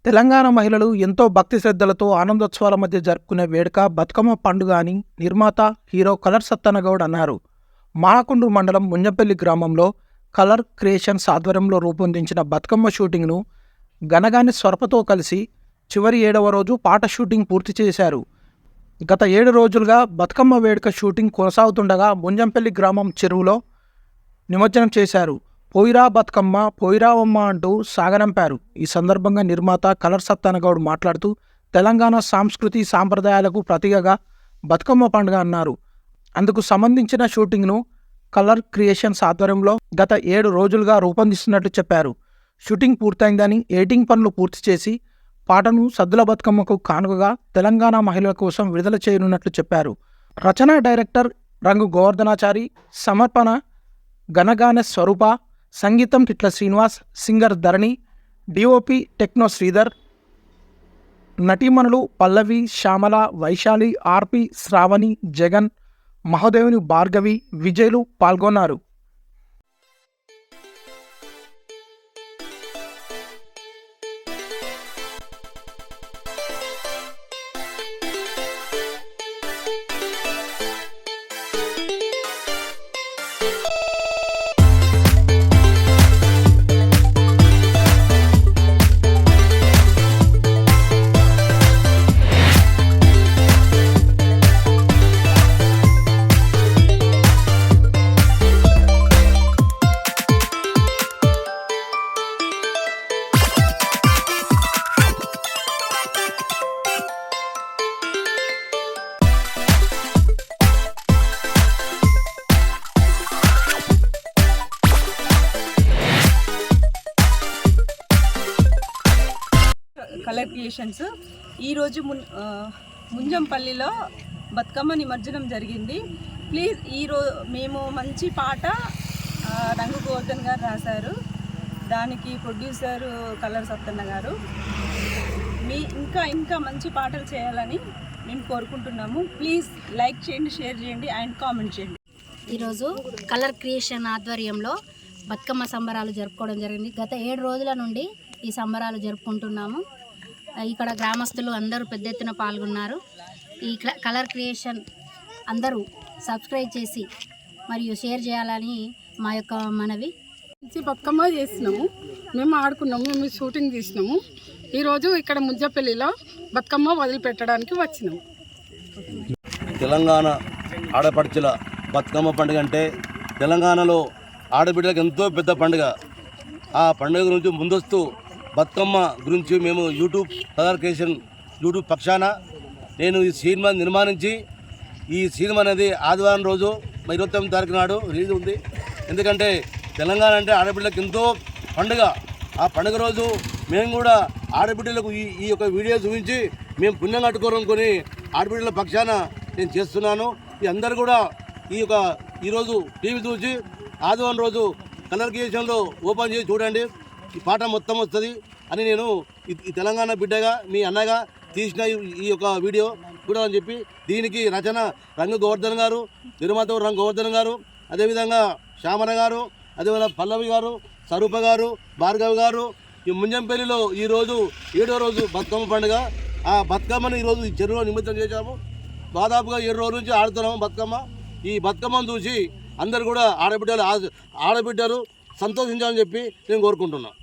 తెలంగాణ మహిళలు ఎంతో భక్తి శ్రద్ధలతో ఆనందోత్సవాల మధ్య జరుపుకునే వేడుక బతుకమ్మ పండుగ అని నిర్మాత హీరో కలర్ సత్తన్నగౌడ్ అన్నారు. మానకొండూరు మండలం ముంజంపల్లి గ్రామంలో కలర్ క్రియేషన్స్ ఆధ్వర్యంలో రూపొందించిన బతుకమ్మ షూటింగ్ను గనగాని స్వరపతో కలిసి చివరి 7వ రోజు పాట షూటింగ్ పూర్తి చేశారు. గత 7 రోజులుగా బతుకమ్మ వేడుక షూటింగ్ కొనసాగుతుండగా ముంజంపల్లి గ్రామం చెరువులో నిమజ్జనం చేశారు. పోయిరా బతుకమ్మ పోయిరావమ్మ అంటూ సాగనంపారు. ఈ సందర్భంగా నిర్మాత కలర్ సత్తన్నగౌడ్ మాట్లాడుతూ తెలంగాణ సంస్కృతి సాంప్రదాయాలకు ప్రతీకగా బతుకమ్మ పండుగ అన్నారు. అందుకు సంబంధించిన షూటింగ్ను కలర్ క్రియేషన్స్ ఆధ్వర్యంలో గత 7 రోజులుగా రూపొందిస్తున్నట్లు చెప్పారు. షూటింగ్ పూర్తయిందని ఎడిటింగ్ పనులు పూర్తి చేసి పాటను సద్దుల బతుకమ్మకు కానుకగా తెలంగాణ మహిళల కోసం విడుదల చేయనున్నట్లు చెప్పారు. రచన డైరెక్టర్ రంగు గోవర్ధనాచారి, సమర్పణ గనగాన స్వరూప, సంగీతం కిట్ల శ్రీనివాస్, సింగర్ ధరణి, డిఓపి టెక్నో శ్రీధర్, నటీమణులు పల్లవి, శ్యామల, వైశాలి, ఆర్పి, శ్రావణి, జగన్, మహోదేవుని భార్గవి, విజయ్లు పాల్గొన్నారు. కలర్ క్రియేషన్స్ ఈరోజు ముంజంపల్లిలో బతుకమ్మ నిమజ్జనం జరిగింది. ప్లీజ్ మేము మంచి పాట రంగు గోవర్ధన్ గారు రాశారు. దానికి ప్రొడ్యూసర్ కలర్ సత్తన్న గారు. ఇంకా మంచి పాటలు చేయాలని మేము కోరుకుంటున్నాము. ప్లీజ్ లైక్ చేయండి, షేర్ చేయండి అండ్ కామెంట్ చేయండి. ఈరోజు కలర్ క్రియేషన్ ఆధ్వర్యంలో బతుకమ్మ సంబరాలు జరుపుకోవడం జరిగింది. గత 7 రోజుల నుండి ఈ సంబరాలు జరుపుకుంటున్నాము. ఇక్కడ గ్రామస్తులు అందరూ పెద్ద ఎత్తున పాల్గొన్నారు. ఈ కలర్ క్రియేషన్ అందరూ సబ్స్క్రైబ్ చేసి మరియు షేర్ చేయాలని మా యొక్క మనవి. బతుకమ్మ చేసినాము, మేము ఆడుకున్నాము, మేము షూటింగ్ తీసినాము. ఈరోజు ఇక్కడ ముంజపల్లిలో బతుకమ్మ వదిలిపెట్టడానికి వచ్చినాము. తెలంగాణ ఆడపడుచుల బతుకమ్మ పండుగ అంటే తెలంగాణలో ఆడబిడ్డలకు ఎంతో పెద్ద పండుగ. ఆ పండుగ గురించి ముందస్తు బతుకమ్మ గురించి మేము కలర్ క్రియేషన్ యూట్యూబ్ పక్షాన నేను ఈ సినిమా నిర్మాణించి ఈ సినిమా అనేది ఆదివారం రోజు 29వ తారీఖు నాడు రిలీజ్ ఉంది. ఎందుకంటే తెలంగాణ అంటే ఆడబిడ్డలకు ఎంతో పండుగ. ఆ పండుగ రోజు మేము కూడా ఆడబిడ్డలకు ఈ యొక్క వీడియో చూపించి మేము పుణ్యం కట్టుకోవాలనుకొని ఆడబిడ్డల పక్షాన నేను చేస్తున్నాను. ఈ అందరు కూడా ఈరోజు టీవీ చూసి ఆదివారం రోజు కలర్ క్రియేషన్లో ఓపెన్ చేసి చూడండి. ఈ పాట మొత్తం వస్తుంది అని నేను ఈ తెలంగాణ బిడ్డగా మీ అన్నగా తీసిన ఈ యొక్క వీడియో కూడా అని చెప్పి దీనికి రచన రంగు గోవర్ధన్ గారు, నిర్మాత రంగు గోవర్ధన్ గారు, అదేవిధంగా శ్యామల గారు, అదేవిధంగా పల్లవి గారు, స్వరూప గారు, భార్గవి గారు. ఈ ముంజంపల్లిలో ఈరోజు 7వ రోజు బతుకమ్మ పండుగ. ఆ బతుకమ్మను ఈరోజు ఈ చెరువులో నిమజ్జనం చేశాము. దాదాపుగా 7 రోజుల నుంచి ఆడుతున్నాము బతుకమ్మ. ఈ బతుకమ్మను చూసి అందరు కూడా ఆడబిడ్డలు సంతోషించాలని చెప్పి నేను కోరుకుంటున్నాను.